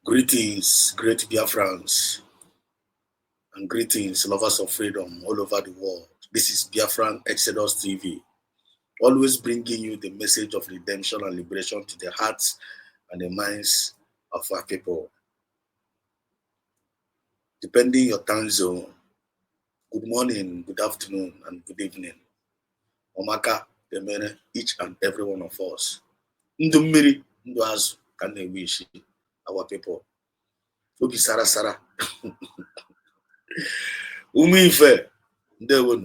Greetings, great Biafrans, and greetings, lovers of freedom all over the world. This is Biafran Exodus TV, always bringing you the message of redemption and liberation to the hearts and the minds of our people. Depending your time zone, good morning, good afternoon, and good evening. Omaka, Demene, each and every one of us. Ndu mmiri, ndu azụ ka na-ewishi our people. Obi Sara Sara. Umife,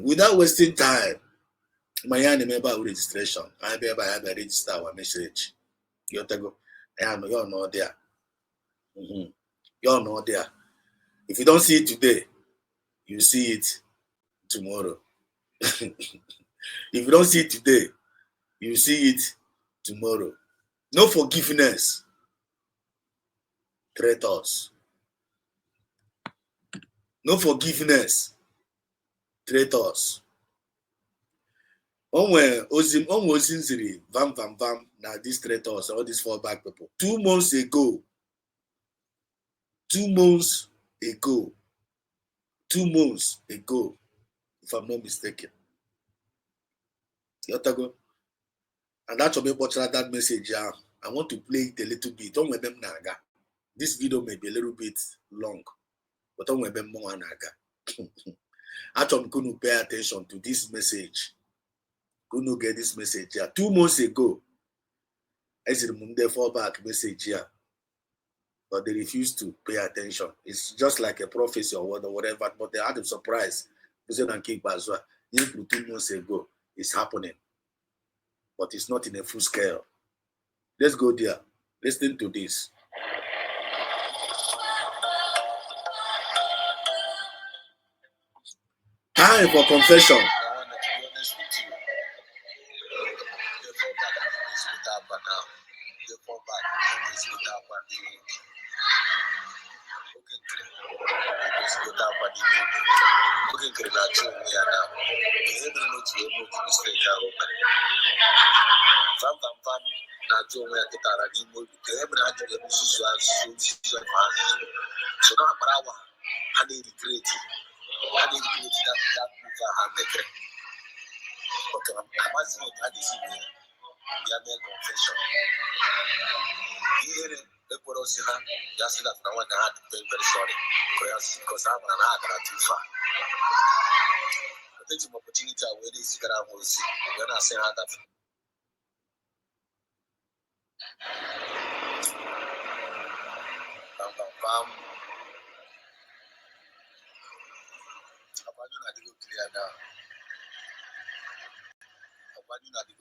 without wasting time. My member registration. I be able to register our message. You're not there. You're not there. If you don't see it today, you see it tomorrow. If you don't see it today, you see it tomorrow. No forgiveness. Traitors. No forgiveness. Traitors. Onwe Ozinziri, Vam, now these traitors, all these fallback people. 2 months ago, if I'm not mistaken. And that's what that message. I want to play it a little bit. Don't let them naga. This video may be a little bit long, but don't let them more naga. Actually, couldn't pay attention to this message. Couldn't get this message here. 2 months ago, I said Munde fallback message here. But they refused to pay attention. It's just like a prophecy or whatever, but they had a surprise. President King Bazwa, 2 months ago, it's happening. But it's not in a full scale. Let's go there. Listen to this. Time for confession. Because I'm an too far. I think some opportunity where this guy will see. When I say that.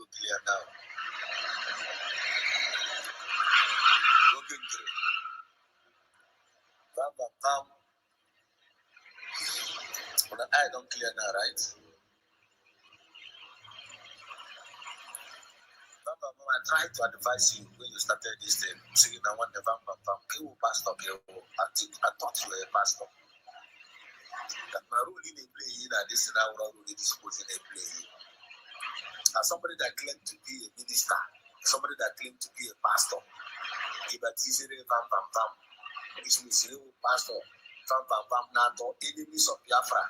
Clear now. Looking through. When the eye don't clear now, right? I tried to advise you when you started this thing, saying I want the you pastor, I thought you were a pastor. That my role in a play, that this is now already disposing a play. As somebody that claimed to be a minister, somebody that claimed to be a pastor, if I teach it, it's Missile pastor, NATO, enemies of Biafra,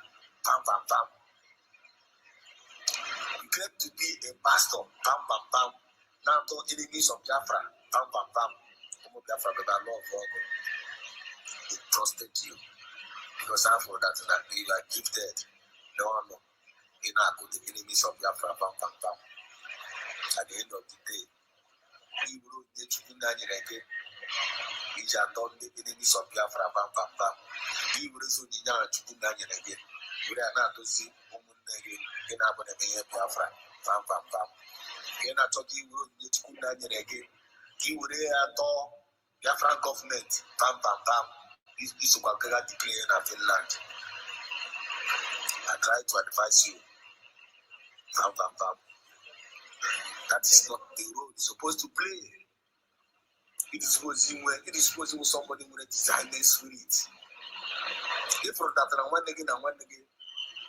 You claim to be a pastor, NATO, enemies of Biafra, Biafra, but I love God. He trusted you. Because after that you are gifted. No. You know, the enemies of Biafra, At the end of the day, we will need to be again. We shall done the enemies of Biafra, We will also need to be again. We are not to see in our Biafra, We are not talking, we will need to be again. He will Biafra government, This is what I declare in Finland. I try to advise you. That is not the role you're supposed to play. It is supposed to somebody with a designer spirit. If for that and one again,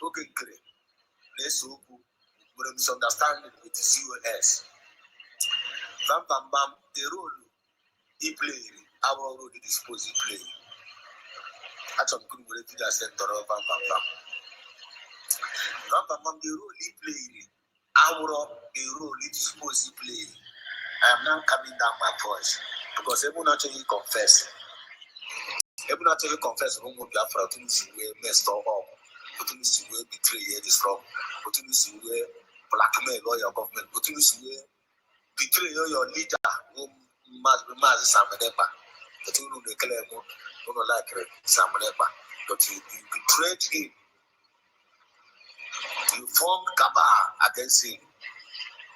okay, great. Let's hope we misunderstand it with the COS. The role He played. I already disposed he played. Actually, couldn't wait to the center of Bam. The role he played. Our the role he disposed he played. I am now coming down my voice because everyone actually confess. Everyone actually confess who will be after to see where messed up, to see where betrayal is from, to see where blackmail or your government, to see where betray your leader who must be Samanepa. But you know the Kalemo, don't like Samanepa. But you betrayed him. You formed cabal against him.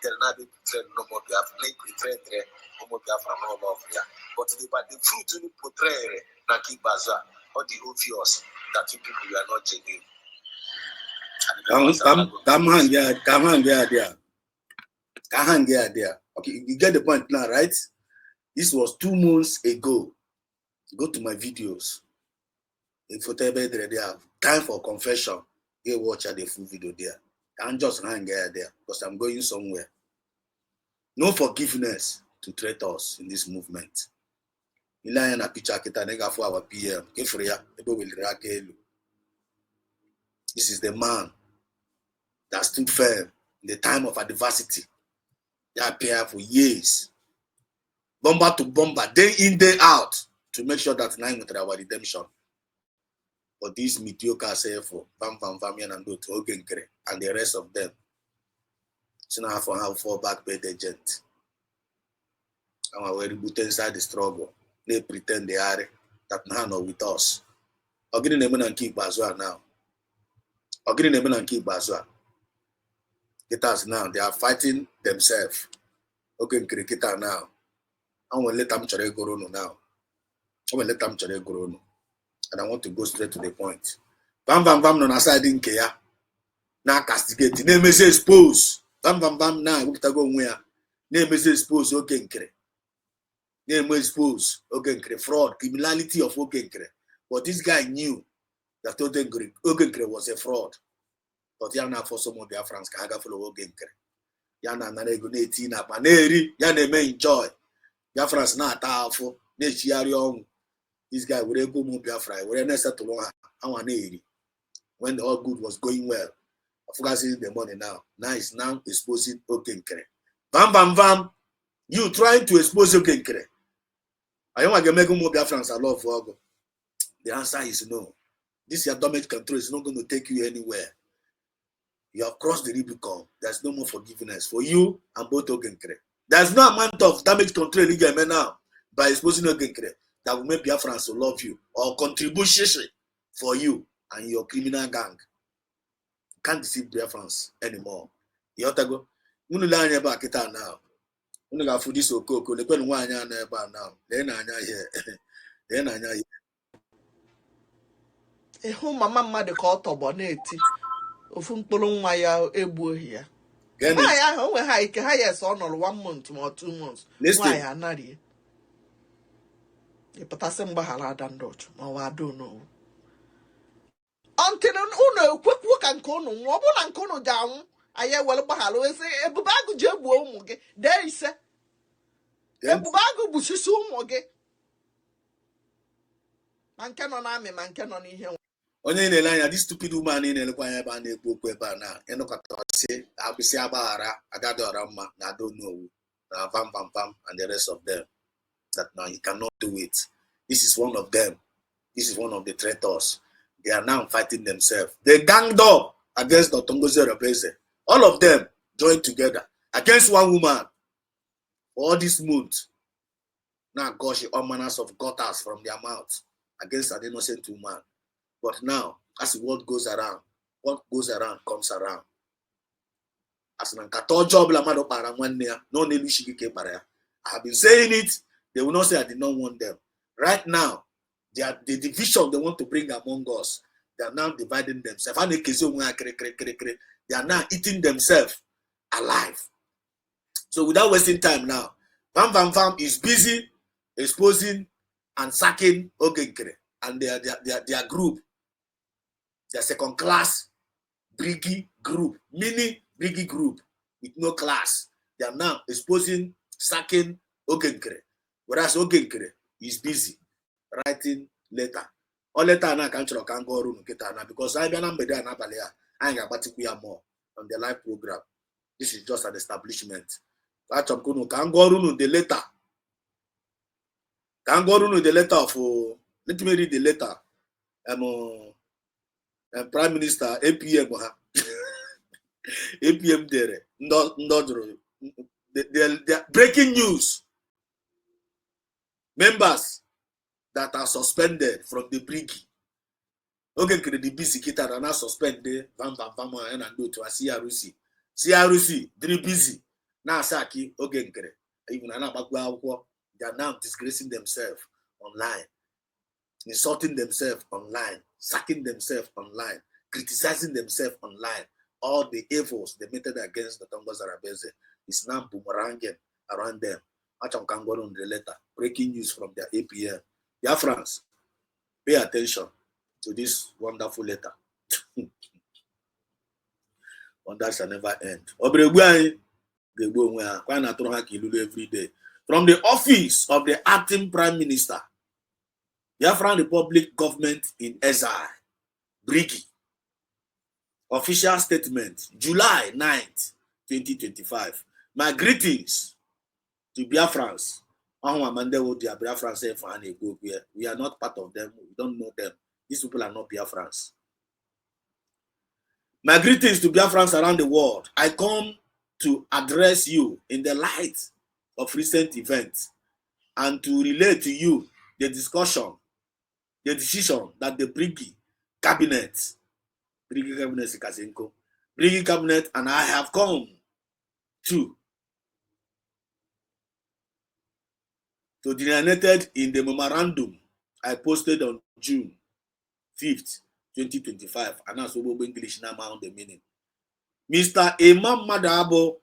They'll not be betrayed no more. You have made betrayed no more from no more. But the fruit you portray, Naki Baza, or the obvious that you people are not genuine. Come on, there. Okay, you get the point now, right? This was 2 months ago. Go to my videos. If you time for confession, you watch the full video there. I'm just hang there because I'm going somewhere. No forgiveness to traitors in this movement. This is the man that stood firm in the time of adversity. They appear for years, bomber to bomber, day in, day out, to make sure that now with our redemption. But this mediocre for Bam and go to Ogenkere and the rest of them. So now I have 4 back paid agent. And we're rebooted inside the struggle. They pretend they are that now not with us. Ogini Nemen and keep Bazua now. Ogini Nemen and keep Bazua. Get us now. They are fighting themselves. Ogenkere kita now. I will let them chare Gorono now. I will let them chare Gorono. And I want to go straight to the point. Bam no aside in care. Now castigate. Name is expose. Bam now. We can go where. Name is expose. Ogenkere. Name is expose. Ogenkere. Fraud. Criminality of Ogenkere. But this guy knew that Ogenkere was a fraud. But yana for some of their friends can follow Ogenkere. Yana narego 18 up and yana may enjoy. Biafra's not powerful. This guy would go move Biafra. When all good was going well, I forgot the money now. Now it's now exposing Ogenkere. Bam. You trying to expose Ogenkere. I want to make more Biafrans a lot for God. The answer is no. This your damage control is not going to take you anywhere. You have crossed the Rubicon. There's no more forgiveness for you and both Ogenkere. There's no amount of damage control you get now by exposing Ogenkere that will make Biafrans to love you or contribution for you and your criminal gang. You can't deceive Biafrans anymore. You have to go. You know line about it now. You know for this okoko. The pen one now. Then I Ehu mama mmadụ ka ọ tọgbọ na-eti ofu mkpụrụ nwa ya egbuohi ya. Nwaanyị ahụ o nwe ha ike ha yes ọ nọrọ 1 month ma 2 months. Nwaanyị anaghị. Ịpụtasị mgbaghara ada ndị ọchụ ma ọ wa ada onowu. Until unu ekwekwu ka nke unu nwụọ ọ bụ na nke unu ji anwụ anyị ewere gbaghara wee sị Ebube Agụ ji egbuo ụmụ gị dee 5. Ebube Agụ gbuchisi ụmụ gị ma nke nọ n'amị ma nke nọ n'ihe. Onye na-ele anya this stupid woman na-elekwa anya ebe a na-ekwu okwu ebe a na ịnụkọta sị abịsị agbaghara Agadaora mma na Adonowu na Bam and the rest of them that now you cannot do it. This is one of them. This is one of the traitors. They are now fighting themselves. They ganged up against Dr. Ngozi Orebeze. All of them joined together against one woman for all this month. Now, gosh, all manners of gutters from their mouth against an innocent woman. But now, as the world goes around, what goes around comes around. As an job, I have been saying it. They will not say I did not want them. Right now, the division they want to bring among us, they are now dividing themselves. They are now eating themselves alive. So without wasting time now, Bam is busy exposing and sacking Ogenkere and their group, their second class briggy group, mini briggy group with no class. They are now exposing, sacking Ogenkere. Whereas Ogenkere is busy writing letter. Or letter na can go room because I am better than Abalia. I ain't got more on the live program. This is just an establishment. Can go room the letter. Can go room the letter of let me read the letter. Prime Minister APM APM there. The breaking news. Members that are suspended from the brigade. Okay, the busy kita are now suspended. And go to a CRC. CRC, very busy. Now Saki, okay, even they are now disgracing themselves online, insulting themselves online, sacking themselves online, criticizing themselves online. All the evils they meted against the Tongo Zarabeze is now boomeranging around them. Acham can go on the letter. Breaking news from their APM. Biafrans, pay attention to this wonderful letter. One that shall never end. Every day. From the office of the acting Prime Minister, Biafran Republic government in exile, Brigi. Official statement, July 9th, 2025. My greetings to Biafrans. We are not part of them. We don't know them. These people are not Biafrans. My greetings to Biafrans around the world. I come to address you in the light of recent events and to relate to you the decision that the Brigi Cabinet and I have come to delineated in the memorandum I posted on June 5th, 2025. And that's what English now on the meaning. Mr. Imam Madabo,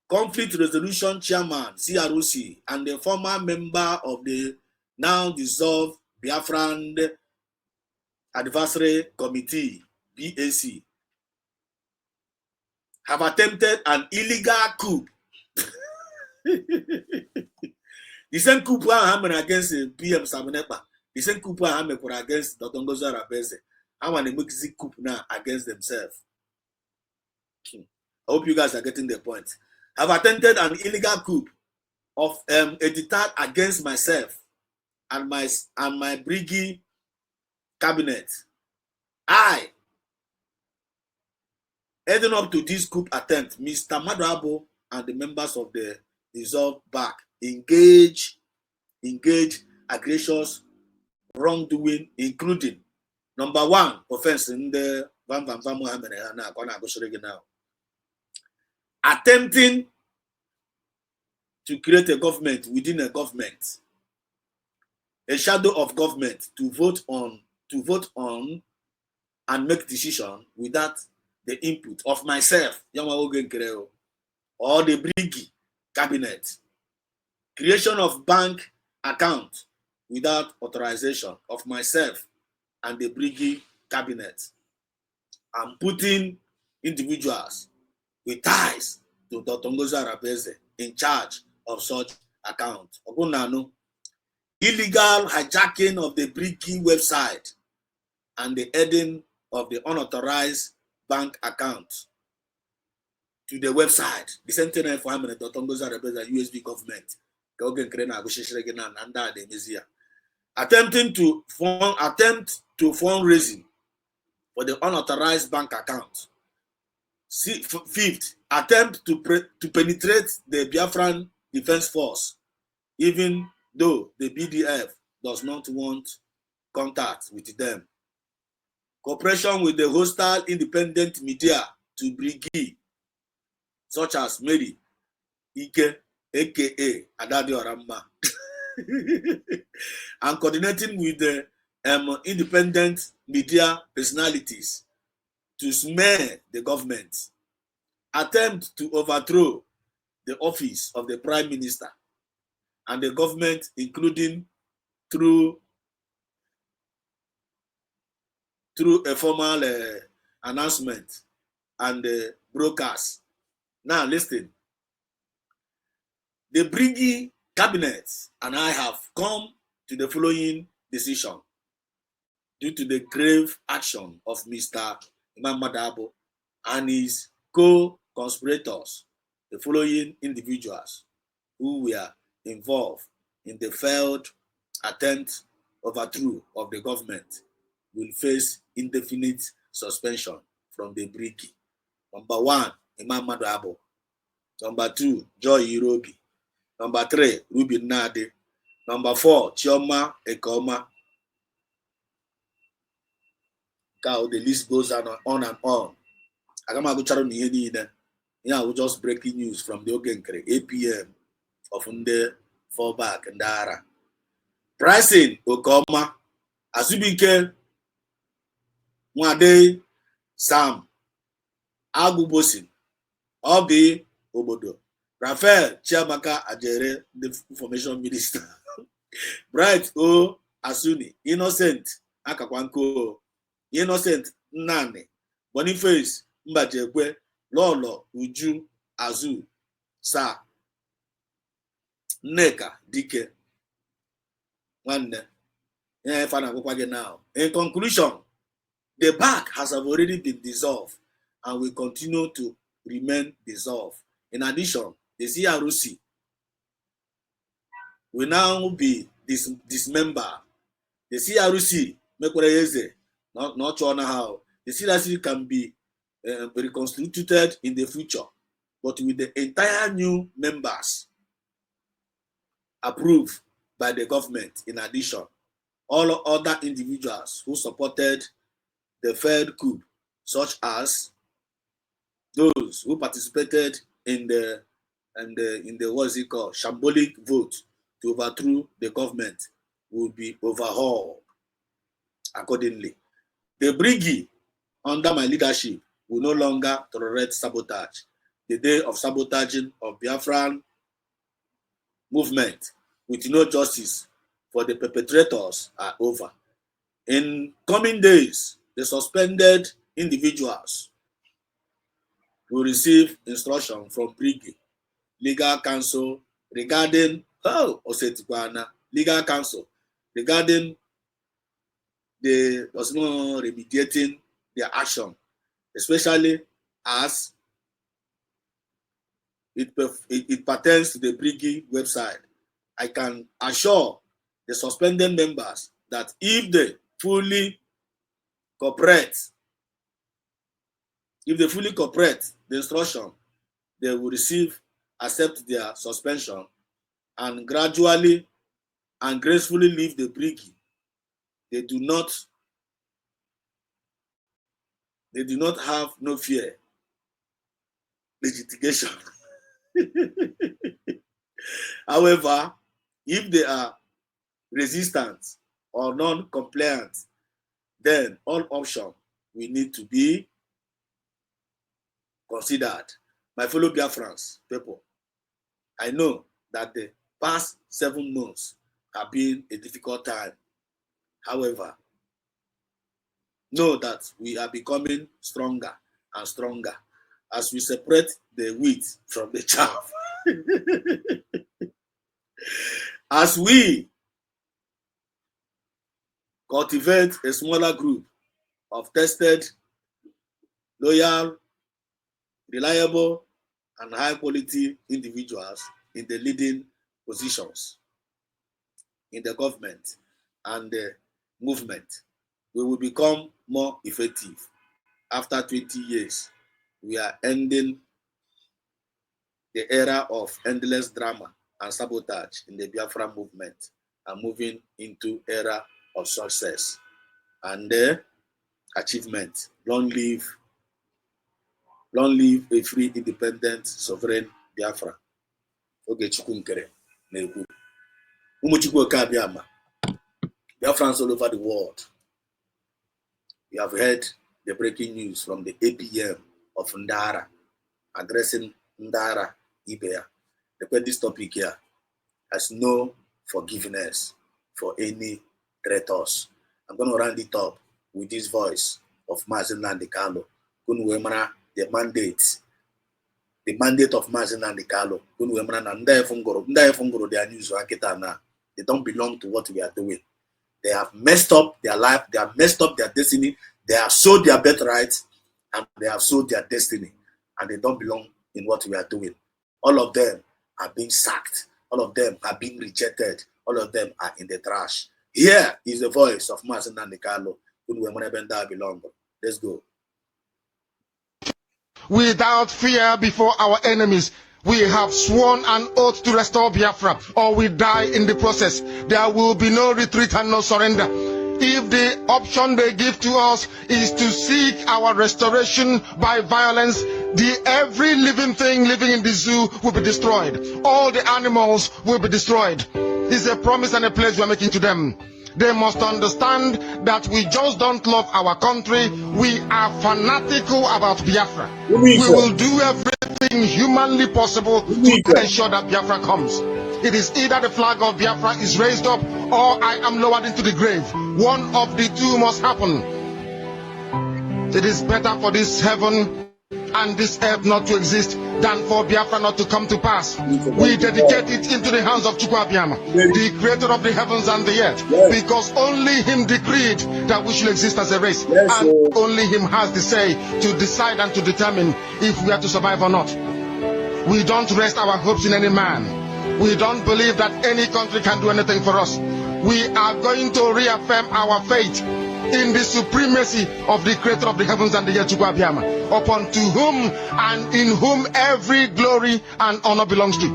Conflict Resolution Chairman, CROC, and the former member of the now dissolved Biafran Advisory Committee, BAC, have attempted an illegal coup. The same coup happened against PM Samenepa. The same coup happened against Dr. Ngozi Arabeze. How are they making coup now against themselves? I hope you guys are getting the point. Have attempted an illegal coup of a dictate against myself and my Brigi cabinet. I, heading up to this coup attempt, Mr. Madrabo and the members of the dissolved back engage egregious wrongdoing, including number 1 offense in the attempting to create a government within a government, a shadow of government to vote on and make decision without the input of myself or the Brigi cabinet, creation of bank account without authorization of myself and the Brigi cabinet, and putting individuals with ties to Dr. Ngozi Arabeze in charge of such account. Illegal hijacking of the Brigi website and the adding of the unauthorized bank account to the website. The same thing for him, Dr. Ngozi Arabeze USB government. Attempting to fundraising for the unauthorized bank account. 5th, attempt to penetrate the Biafran Defense Force, even though the BDF does not want contact with them. Cooperation with the hostile independent media to Brigi, such as Mary Ike, aka Adadi Oramba, and coordinating with the independent media personalities to smear the government. Attempt to overthrow the office of the Prime Minister and the government, including through a formal announcement and broadcast. Now listen. The Brigi cabinet and I have come to the following decision due to the grave action of Mr. Imam Madabo and his co-conspirators. The following individuals who were involved in the failed attempt overthrow of the government will face indefinite suspension from the Brigi. Number 1, Imam Madabo. Number 2, Joy Irobi. Number 3, Ruby Nade. Number 4, Chioma Ekoma. The list goes on and on. Yeah, we just breaking news from the Ogenkere, 8 p.m. of the fallback and Dara. Pricing Okoma, Azubike, Mwade, Sam, Agubosin, Obi, Obodo, Raphael, Chiamaka Ajere, the information minister, Bright O, Asuni, Innocent, Akakwanko, Innocent Nane, Boniface, Mbajekwe, Lolo, Uju, Azu, Sa, Neka, Dike, one. Now. In conclusion, the back has already been dissolved and will continue to remain dissolved. In addition, the CRC will now be dismembered. The CRC, not sure how, the CRC can be reconstituted in the future, but with the entire new members approved by the government. In addition, all other individuals who supported the failed coup, such as those who participated in the what's it called, shambolic vote to overthrow the government, will be overhauled accordingly. The Brigi, under my leadership, will no longer tolerate sabotage. The day of sabotaging of Biafran movement with no justice for the perpetrators are over. In coming days, the suspended individuals will receive instruction from Brigi legal counsel regarding legal counsel regarding the remediating their action, especially as it pertains to the Brigi website. I can assure the suspended members that if they fully cooperate, the instruction, they will accept their suspension and gradually and gracefully leave the Brigi. They do not have no fear litigation. However, if they are resistant or non-compliant, then all options will need to be considered. My fellow Biafrans, people, I know that the past 7 months have been a difficult time. However, know that we are becoming stronger and stronger as we separate the wheat from the chaff. As we cultivate a smaller group of tested, loyal, reliable, and high-quality individuals in the leading positions in the government and the movement, we will become more effective. After 20 years, we are ending the era of endless drama and sabotage in the Biafra movement and moving into era of success and achievement. Long live a free, independent, sovereign Biafra. Ogechukwu Nkere na-ekwu. Umuchukwu Okabiama, Biafrans all over the world. You have heard the breaking news from the APM of Ndara, addressing Ndara Ibea. This topic here has no forgiveness for any traitors. I'm going to round it up with this voice of Mazen Nandekalo, Kunwemara, the mandate the mandate of Mazen and the Carlo. They don't belong to what we are doing. They have messed up their life, they have messed up their destiny, they have sold their birthright, and they have sold their destiny, and they don't belong in what we are doing. All of them are being sacked. All of them are being rejected. All of them are in the trash. Here is the voice of Mazen and the Carlo. Let's go. Without fear before our enemies, we have sworn an oath to restore Biafra, or we die in the process. There will be no retreat and no surrender. If the option they give to us is to seek our restoration by violence, every living thing living in the zoo will be destroyed. All the animals will be destroyed. It's a promise and a pledge we are making to them. They must understand that we just don't love our country. We are fanatical about Biafra. We will do everything humanly possible to ensure that Biafra comes. It is either the flag of Biafra is raised up or I am lowered into the grave. One of the two must happen. It is better for this heaven and this earth not to exist than for Biafra not to come to pass. We dedicate it into the hands of Chukwuabiama, the creator of the heavens and the earth, because only him decreed that we should exist as a race, and only him has the say to decide and to determine if we are to survive or not. We don't rest our hopes in any man. We don't believe that any country can do anything for us. We are going to reaffirm our faith in the supremacy of the creator of the heavens and the earth, Chukwuabiama, upon to whom and in whom every glory and honor belongs to.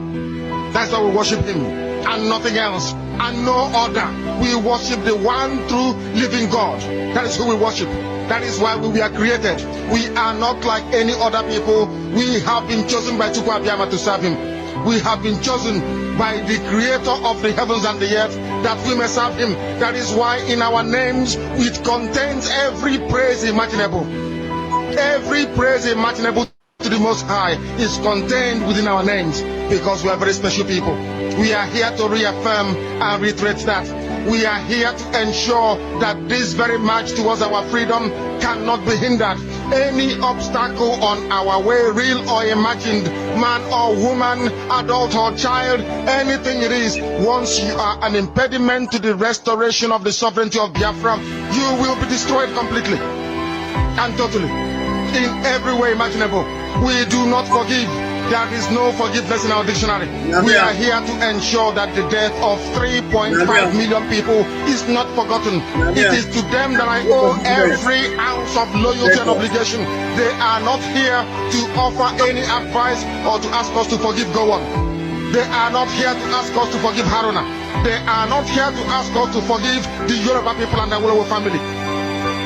That's why we worship him and nothing else and no other. We worship the one true living God. That is who we worship. That is why we were created. We are not like any other people. We have been chosen by Chukwuabiama to serve him. We have been chosen by the creator of the heavens and the earth that we may serve him. That is why in our names it contains every praise imaginable. Every praise imaginable to the Most High is contained within our names, because we are very special people. We are here to reaffirm and reiterate that. We are here to ensure that this very march towards our freedom cannot be hindered. Any obstacle on our way, real or imagined, man or woman, adult or child, anything it is, once you are an impediment to the restoration of the sovereignty of Biafra, you will be destroyed completely and totally, in every way imaginable. We do not forgive. There is no forgiveness in our dictionary. We are here to ensure that the death of 3.5 million people is not forgotten. It is to them that I owe every ounce of loyalty and obligation. They are not here to offer any advice or to ask us to forgive Gowon. They are not here to ask us to forgive Haruna. They are not here to ask us to forgive the Yoruba people and the Wolowo family.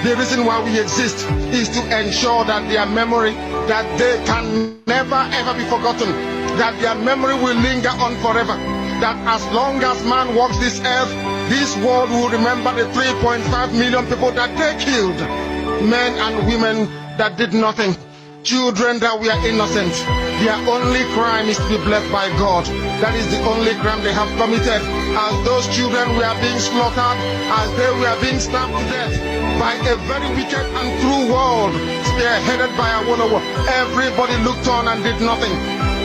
The reason why we exist is to ensure that their memory, that they can never ever be forgotten, that their memory will linger on forever, that as long as man walks this earth, this world will remember the 3.5 million people that they killed, men and women that did nothing, children that were innocent. Their only crime is to be blessed by God. That is the only crime they have committed. As those children were being slaughtered, as they were being stabbed to death by a very wicked and cruel world, spearheaded by Awolowo, everybody looked on and did nothing.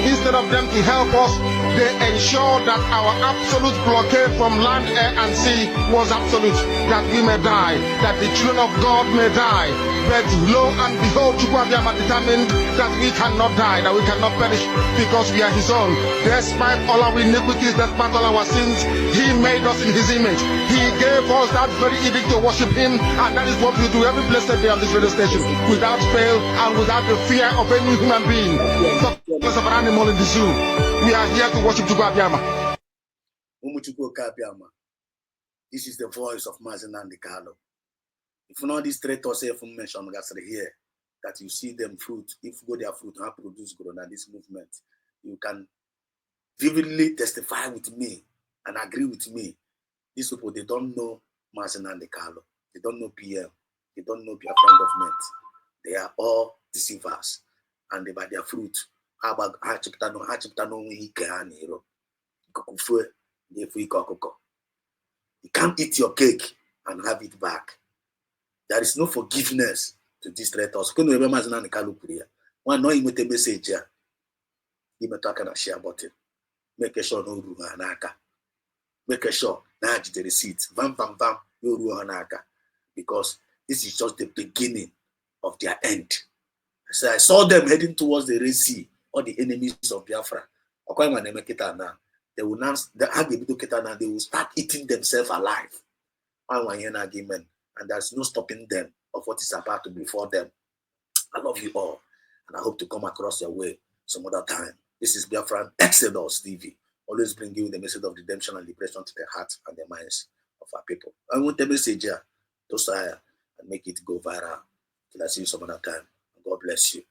Instead of them to help us, they ensured that our absolute blockade from land, air, and sea was absolute, that we may die, that the children of God may die. But lo and behold, Chukwuabiama determined that we cannot die, that we cannot perish, because we are his own. Despite all our iniquities, despite all our sins, he made us in his image. He gave us that very edict to worship him, and that is what we do every blessed day on this radio station, without fail and without the fear of any human being. Of an animal in the zoo. We are here to worship Chukwuabiama. This is the voice of Mazen and the Carlo. If you know these traitors say from mention here, that you see them fruit, if you go their fruit and produce Corona, this movement, you can vividly testify with me and agree with me. These people, they don't know Mazen and the Carlo. They don't know PM. They don't know Biafran government. They are all deceivers. And they by their fruit. You can't eat your cake and have it back. There is no forgiveness to these traitors. Can you remember Mazen and the Carlo? One no message here. imetụ aka na share button. Make sure no ru ha n'aka. Make sure na the receipt. Vam no ru ha n'aka. Because this is just the beginning of their end. So I saw them heading towards the Red Sea, all the enemies of Biafra. They will now, they will start eating themselves alive. And there's no stopping them of what is about to befall them. I love you all, and I hope to come across your way some other time. This is Biafra Exodus TV. Always bring you the message of redemption and liberation to the hearts and the minds of our people. I want the message here to say and make it go viral. Till I see you some other time. God bless you.